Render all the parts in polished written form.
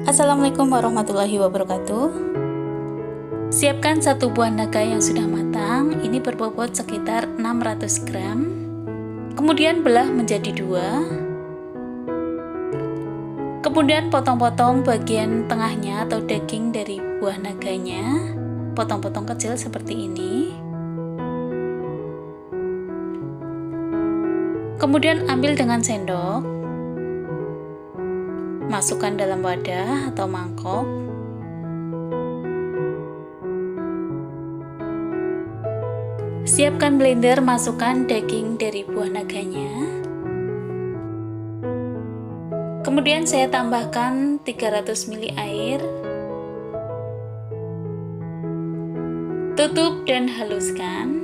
Assalamualaikum warahmatullahi wabarakatuh. Siapkan satu buah naga yang sudah matang, ini berbobot sekitar 600 gram. Kemudian belah menjadi dua. Kemudian potong-potong bagian tengahnya atau daging dari buah naganya. Potong-potong kecil seperti ini. Kemudian ambil dengan sendok, masukkan dalam wadah atau mangkok. Siapkan blender, masukkan daging dari buah naganya. Kemudian saya tambahkan 300 ml air. Tutup dan haluskan.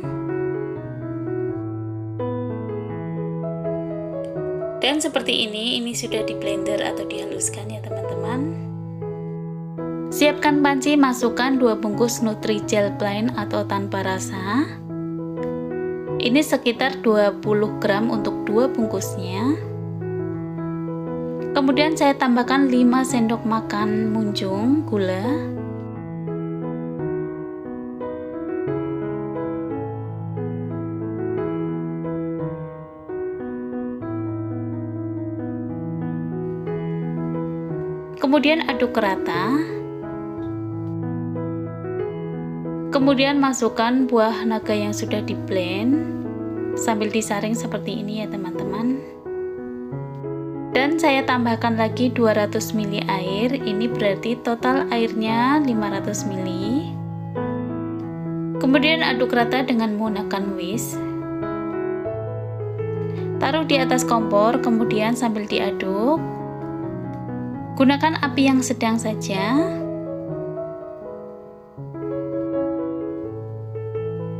Dan seperti ini sudah di blender atau dihaluskan ya teman-teman. Siapkan panci, masukkan 2 bungkus Nutrijel plain atau tanpa rasa. Ini sekitar 20 gram untuk 2 bungkusnya. Kemudian saya tambahkan 5 sendok makan munjung gula. Kemudian aduk rata. Kemudian masukkan buah naga yang sudah di blend sambil disaring seperti ini ya teman-teman. Dan saya tambahkan lagi 200 ml air, ini berarti total airnya 500 ml. Kemudian aduk rata dengan menggunakan whisk. Taruh di atas kompor, kemudian sambil diaduk. Gunakan api yang sedang saja.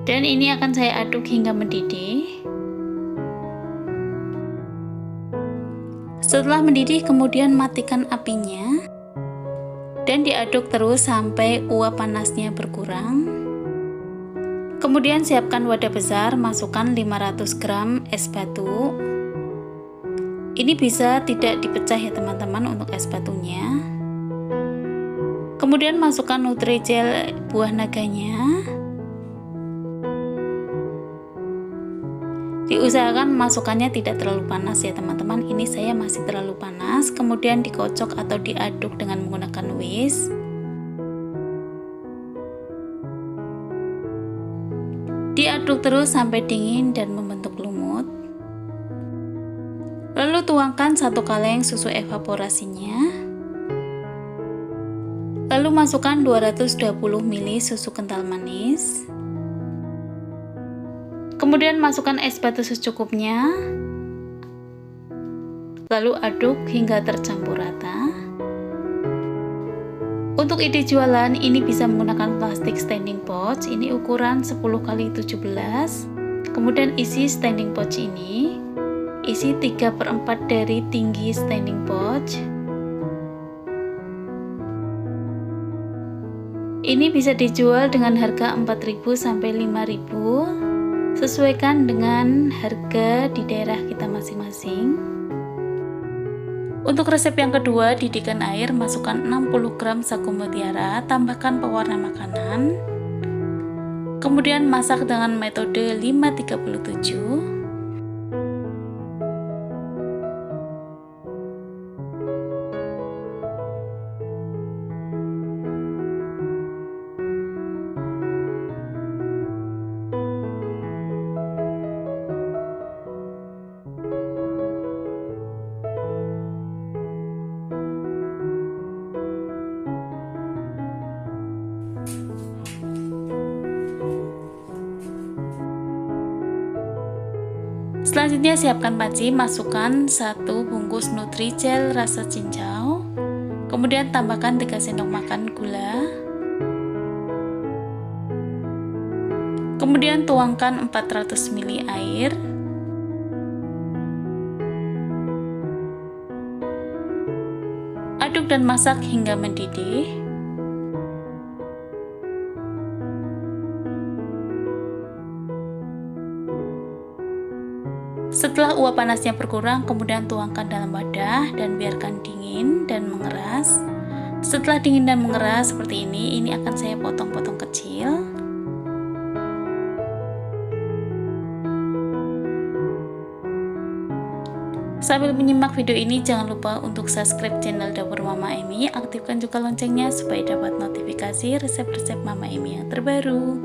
Dan ini akan saya aduk hingga mendidih. Setelah mendidih, kemudian matikan apinya. Dan diaduk terus sampai uap panasnya berkurang. Kemudian siapkan wadah besar, masukkan 500 gram es batu. Ini bisa tidak dipecah ya teman-teman untuk es batunya. Kemudian masukkan Nutrijel buah naganya. Diusahakan masukkannya tidak terlalu panas ya teman-teman. Ini saya masih terlalu panas. Kemudian dikocok atau diaduk dengan menggunakan whisk. Diaduk terus sampai dingin dan membentuk lumut. Lalu tuangkan 1 kaleng susu evaporasinya. Lalu masukkan 220 ml susu kental manis. Kemudian masukkan es batu secukupnya. Lalu aduk hingga tercampur rata. Untuk ide jualan, ini bisa menggunakan plastik standing pouch. Ini ukuran 10x17. Kemudian isi standing pouch ini. Isi 3/4 dari tinggi standing pouch. Ini bisa dijual dengan harga 4.000 sampai 5.000. Sesuaikan dengan harga di daerah kita masing-masing. Untuk resep yang kedua, didihkan air, masukkan 60 gram sagu mutiara, tambahkan pewarna makanan. Kemudian masak dengan metode 537. Selanjutnya siapkan panci, masukkan 1 bungkus Nutrijel rasa cincau. Kemudian tambahkan 3 sendok makan gula. Kemudian tuangkan 400 ml air. Aduk dan masak hingga mendidih. Setelah uap panasnya berkurang, kemudian tuangkan dalam wadah dan biarkan dingin dan mengeras. Setelah dingin dan mengeras seperti ini akan saya potong-potong kecil. Sambil menyimak video ini, jangan lupa untuk subscribe channel Dapur Mama Emi, aktifkan juga loncengnya supaya dapat notifikasi resep-resep Mama Emi yang terbaru.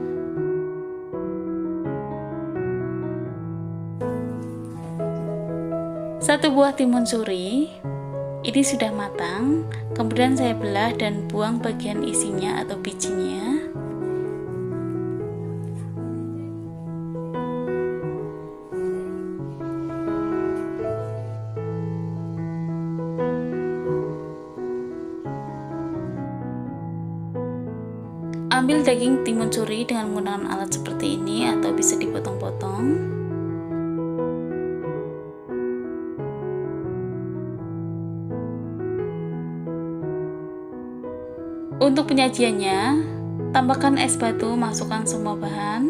Satu buah timun suri ini sudah matang, kemudian saya belah dan buang bagian isinya atau bijinya. Ambil daging timun suri dengan menggunakan alat seperti ini atau bisa dipotong-potong. Untuk penyajiannya, tambahkan es batu, masukkan semua bahan.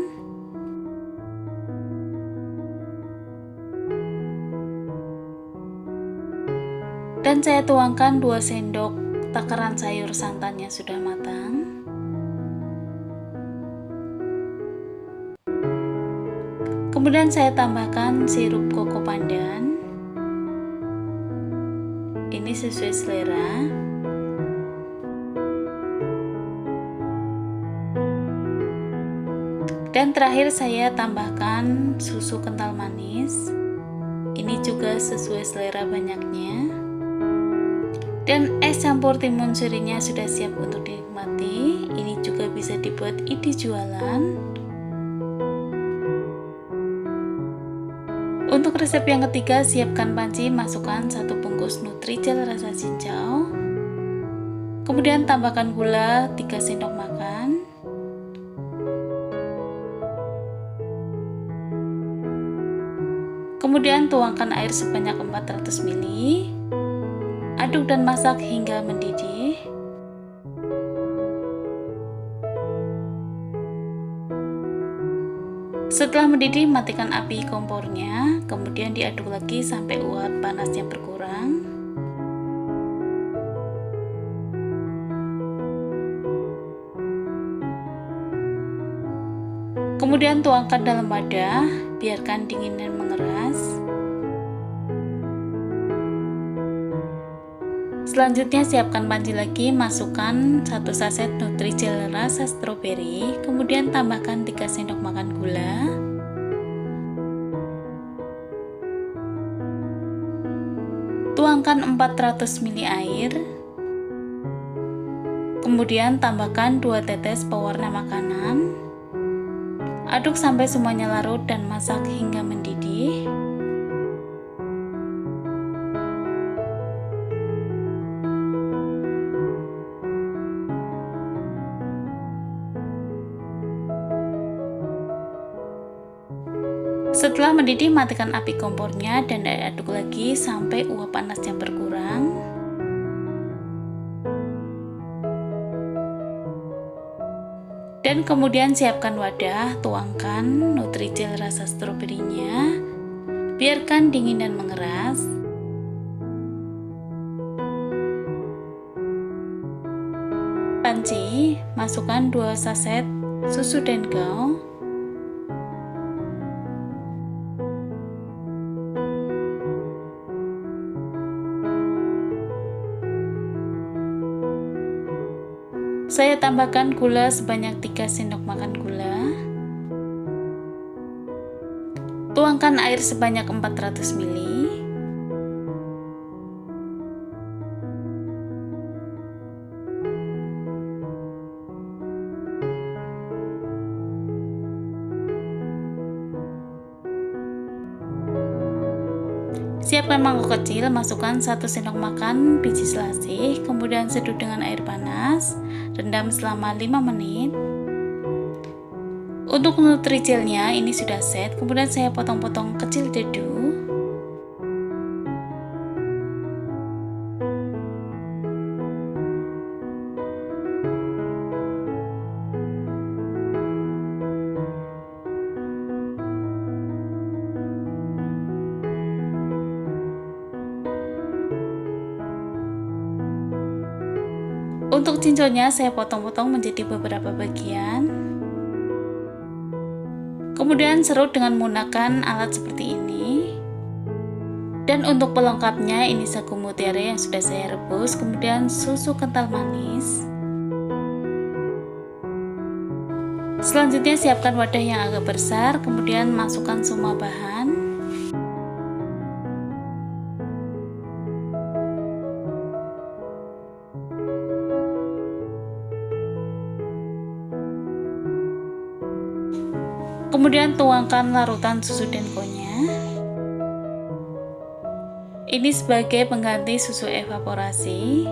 Dan saya tuangkan 2 sendok takaran sayur santan yang sudah matang. Kemudian saya tambahkan sirup koko pandan. Ini sesuai selera. Dan terakhir saya tambahkan susu kental manis. Ini juga sesuai selera banyaknya. Dan es campur timun surinya sudah siap untuk dinikmati. Ini juga bisa dibuat ide jualan. Untuk resep yang ketiga, siapkan panci, masukkan 1 bungkus Nutrijel rasa cincau. Kemudian tambahkan gula 3 sendok makan. Kemudian tuangkan air sebanyak 400 ml. Aduk dan masak hingga mendidih. Setelah mendidih, matikan api kompornya, kemudian diaduk lagi sampai uap panasnya berkurang. Kemudian tuangkan dalam wadah, biarkan dingin dan mengeras. Selanjutnya siapkan panci lagi, masukkan 1 saset Nutrijel rasa stroberi, kemudian tambahkan 3 sendok makan gula. Tuangkan 400 ml air. Kemudian tambahkan 2 tetes pewarna makanan. Aduk sampai semuanya larut dan masak hingga mendidih. Setelah mendidih, matikan api kompornya dan aduk lagi sampai uap panasnya berkurang. Dan kemudian siapkan wadah, tuangkan Nutrijel rasa stroberinya, biarkan dingin dan mengeras. Panci, masukkan 2 saset susu Dengau. Saya tambahkan gula sebanyak 3 sendok makan gula. Tuangkan air sebanyak 400 ml. Siapkan mangkok kecil, masukkan 1 sendok makan biji selasih, kemudian seduh dengan air panas, rendam selama 5 menit. Untuk Nutrijelnya ini sudah set, kemudian saya potong-potong kecil dadu. Untuk cinconnya saya potong-potong menjadi beberapa bagian. Kemudian serut dengan menggunakan alat seperti ini. Dan untuk pelengkapnya ini sagu mutiara yang sudah saya rebus, kemudian susu kental manis. Selanjutnya siapkan wadah yang agak besar, kemudian masukkan semua bahan. Kemudian tuangkan larutan susu denkonya. Ini sebagai pengganti susu evaporasi.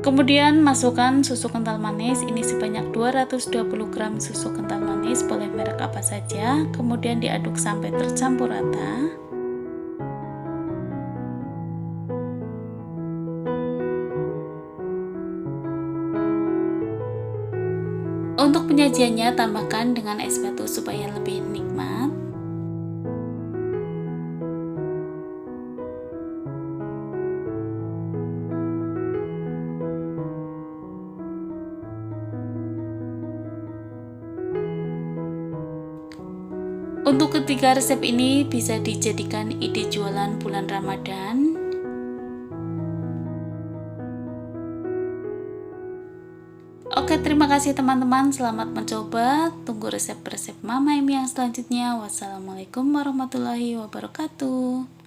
Kemudian masukkan susu kental manis, ini sebanyak 220 gram susu kental manis, boleh merek apa saja. Kemudian diaduk sampai tercampur rata. Untuk penyajiannya tambahkan dengan es batu supaya lebih nikmat. Untuk ketiga resep ini bisa dijadikan ide jualan bulan Ramadan. Oke, terima kasih teman-teman, selamat mencoba. Tunggu resep-resep Mama Emi yang selanjutnya. Wassalamualaikum warahmatullahi wabarakatuh.